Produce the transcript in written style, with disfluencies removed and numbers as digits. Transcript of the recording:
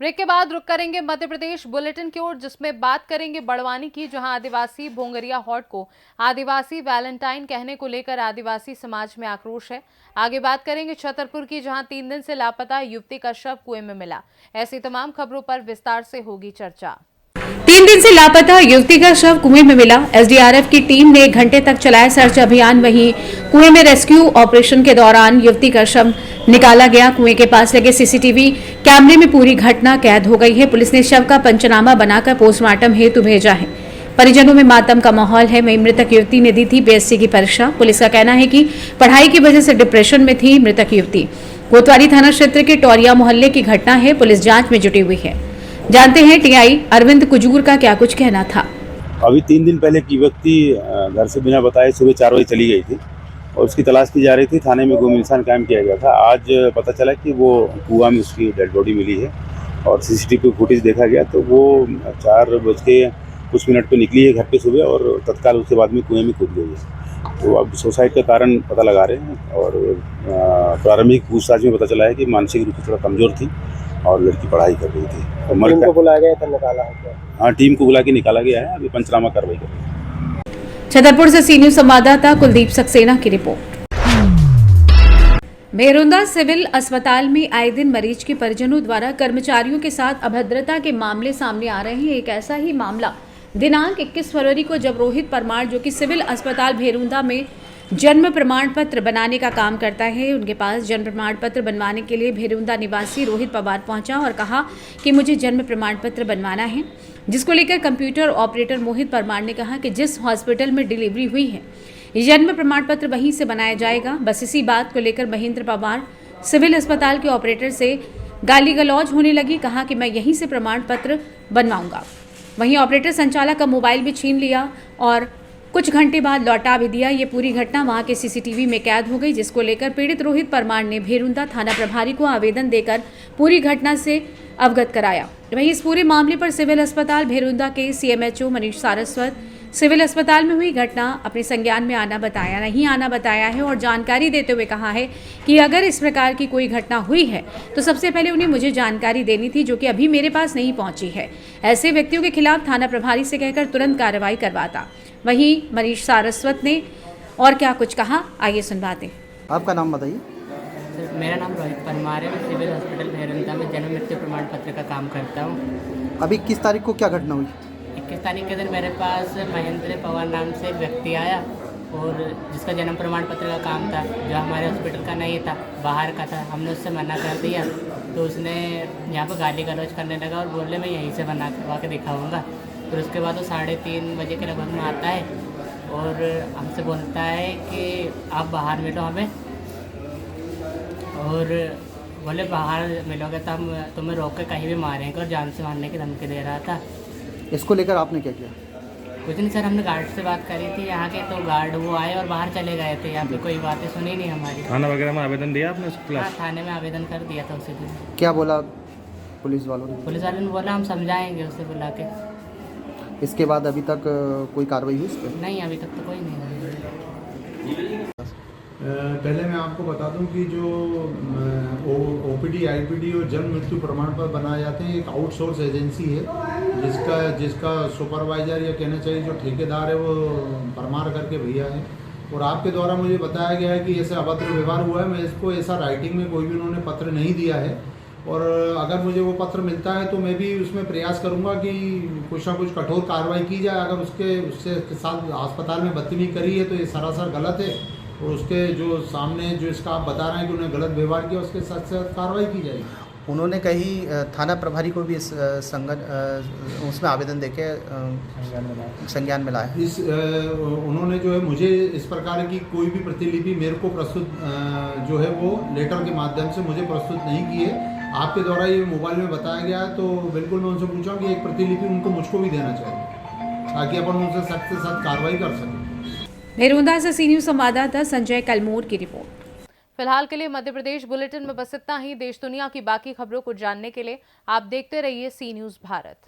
Break के बाद रुक करेंगे मध्य प्रदेश बुलेटिन की ओर, जिसमें बात करेंगे बड़वानी की, जहां आदिवासी भोंगरिया हॉट को आदिवासी वैलेंटाइन कहने को लेकर आदिवासी समाज में आक्रोश है। आगे बात करेंगे छतरपुर की, जहां 3 दिन से लापता युवती का शव कुएं में मिला। ऐसी तमाम खबरों पर विस्तार से होगी चर्चा। 3 दिन से लापता युवती का शव कुएं में मिला। एसडीआरएफ की टीम ने 1 घंटे तक चलाया सर्च अभियान। वहीं कुएं में रेस्क्यू ऑपरेशन के दौरान युवती का शव निकाला गया। कुएं के पास लगे सीसीटीवी कैमरे में पूरी घटना कैद हो गई है। पुलिस ने शव का पंचनामा बनाकर पोस्टमार्टम हेतु भेजा है। परिजनों में मातम का माहौल है। वहीं मृतक युवती ने दी थी बीएससी की परीक्षा। पुलिस का कहना है कि पढ़ाई की वजह से डिप्रेशन में थी मृतक युवती। कोतवाली थाना क्षेत्र के टोरिया मोहल्ले की घटना है। पुलिस जांच में जुटी हुई है। जानते हैं टीआई अरविंद कुजूर का क्या कुछ कहना था। अभी 3 दिन पहले की व्यक्ति घर से बिना बताए सुबह 4 बजे चली गई थी और उसकी तलाश की जा रही थी। थाने में गुम इंसान कायम किया गया था। आज पता चला कि वो कुआं में उसकी डेड बॉडी मिली है और सीसीटीवी फुटेज देखा गया तो वो 4 बज के कुछ मिनट पे निकली है घर पे सुबह और तत्काल उसके बाद में कुएं में कूद गई है। तो अब सुसाइड का कारण पता लगा रहे हैं और प्रारंभिक पूछताछ में पता चला है कि मानसिक रूप से थोड़ा कमजोर थी और लड़की पढ़ाई कर रही थी। टीम को बुलाया गया था, निकाला है? हाँ, टीम को बुला के निकाला गया है। अभी पंचनामा कार्रवाई कर रही है। छतरपुर से सी न्यूज संवाददाता कुलदीप सक्सेना की रिपोर्ट। मेहरुंदा सिविल अस्पताल में आए दिन मरीज के परिजनों द्वारा कर्मचारियों के साथ अभद्रता के मामले सामने आ रहे हैं। एक ऐसा ही मामला दिनांक 21 फरवरी को जब रोहित परमार, जो कि सिविल अस्पताल भेरुंदा में जन्म प्रमाण पत्र बनाने का काम करता है, उनके पास जन्म प्रमाण पत्र बनवाने के लिए भेरुंदा निवासी रोहित पवार पहुंचा और कहा कि मुझे जन्म प्रमाण पत्र बनवाना है, जिसको लेकर कंप्यूटर ऑपरेटर मोहित परमार ने कहा कि जिस हॉस्पिटल में डिलीवरी हुई है जन्म प्रमाण पत्र वहीं से बनाया जाएगा। बस इसी बात को लेकर महेंद्र पवार सिविल अस्पताल के ऑपरेटर से गाली गलौज होने लगी। कहा कि मैं यहीं से प्रमाण पत्र बनवाऊंगा। वहीं ऑपरेटर संचालक का मोबाइल भी छीन लिया और कुछ घंटे बाद लौटा भी दिया। ये पूरी घटना वहां के सीसीटीवी में कैद हो गई, जिसको लेकर पीड़ित रोहित परमार ने भेरुंदा थाना प्रभारी को आवेदन देकर पूरी घटना से अवगत कराया। वहीं इस पूरे मामले पर सिविल अस्पताल भेरुंदा के सीएमएचओ मनीष सारस्वत सिविल अस्पताल में हुई घटना अपने संज्ञान में नहीं आना बताया है और जानकारी देते हुए कहा है कि अगर इस प्रकार की कोई घटना हुई है तो सबसे पहले उन्हें मुझे जानकारी देनी थी, जो कि अभी मेरे पास नहीं पहुंची है। ऐसे व्यक्तियों के खिलाफ थाना प्रभारी से कहकर तुरंत कार्रवाई करवाता। वहीं मनीष सारस्वत ने और क्या कुछ कहा, आइए सुनवाते। आपका नाम बताइए। मेरा नाम रोहित परमार है। मैं सिविल हॉस्पिटल भेरुंदा में जन्म मृत्यु प्रमाण पत्र का काम करता हूँ। अभी किस तारीख को क्या घटना हुई? 21 तारीख के दिन मेरे पास महेंद्र पवार नाम से एक व्यक्ति आया और जिसका जन्म प्रमाण पत्र का काम था, जो हमारे हॉस्पिटल का नहीं था, बाहर का था। हमने उससे मना कर दिया तो उसने यहाँ पर गाली गलौज करने लगा और बोले मैं यहीं से करवा के दिखाऊँगा। फिर उसके बाद वो 3:30 बजे के लगभग में आता है और हमसे बोलता है कि आप बाहर मिलो हमें, और बोले बाहर मिलोगे तो हम तुम्हें रोक के कहीं भी मारेंगे, और जान से मारने की धमकी दे रहा था। इसको लेकर आपने क्या किया? कुछ नहीं सर, हमने गार्ड से बात करी थी यहाँ के, तो गार्ड वो आए और बाहर चले गए थे। यहाँ पे कोई बातें सुनी नहीं हमारी। थाना वगैरह में आवेदन दिया आपने उसके खिलाफ? हाँ, थाने में आवेदन कर दिया था उसी दिन। क्या बोला पुलिस वालों ने? पुलिस वालों ने बोला हम समझाएंगे उसे बुला के। इसके बाद अभी तक कोई कार्रवाई हुई इस पर? नहीं, अभी तक तो कोई नहीं हुई। पहले मैं आपको बता दूं कि जो ओपीडी, आईपीडी और जन्म मृत्यु प्रमाण पत्र बनाए जाते हैं, एक आउटसोर्स एजेंसी है जिसका सुपरवाइजर या कहना चाहिए जो ठेकेदार है वो परमार करके भैया है। और आपके द्वारा मुझे बताया गया है कि ऐसे अभद्र व्यवहार हुआ है। मैं इसको ऐसा राइटिंग में कोई भी उन्होंने पत्र नहीं दिया है और अगर मुझे वो पत्र मिलता है तो मैं भी उसमें प्रयास करूंगा कि कुछ ना कुछ कठोर कार्रवाई की जाए। अगर उसके साथ अस्पताल में बदतमीजी करी है तो ये सरासर गलत है और उसके जो सामने जो इसका आप बता रहे हैं कि उन्हें गलत व्यवहार किया, उसके साथ साथ कार्रवाई की जाएगी। उन्होंने कहीं थाना प्रभारी को भी इस उसमें आवेदन देके संज्ञान में लाया। उन्होंने जो है मुझे इस प्रकार की कोई भी प्रतिलिपि मेरे को प्रस्तुत जो है वो लेटर के माध्यम से मुझे प्रस्तुत नहीं की है। आपके द्वारा ये मोबाइल में बताया गया है तो बिल्कुल मैं उनसे पूछा कि एक प्रतिलिपि उनको मुझको भी देना चाहिए ताकि अपन उनसे सख्त से सख्त कार्रवाई कर सकें। भेरुंदा से सी न्यूज संवाददाता संजय कलमोर की रिपोर्ट। फिलहाल के लिए मध्य प्रदेश बुलेटिन में बस इतना ही। देश दुनिया की बाकी खबरों को जानने के लिए आप देखते रहिए सी न्यूज भारत।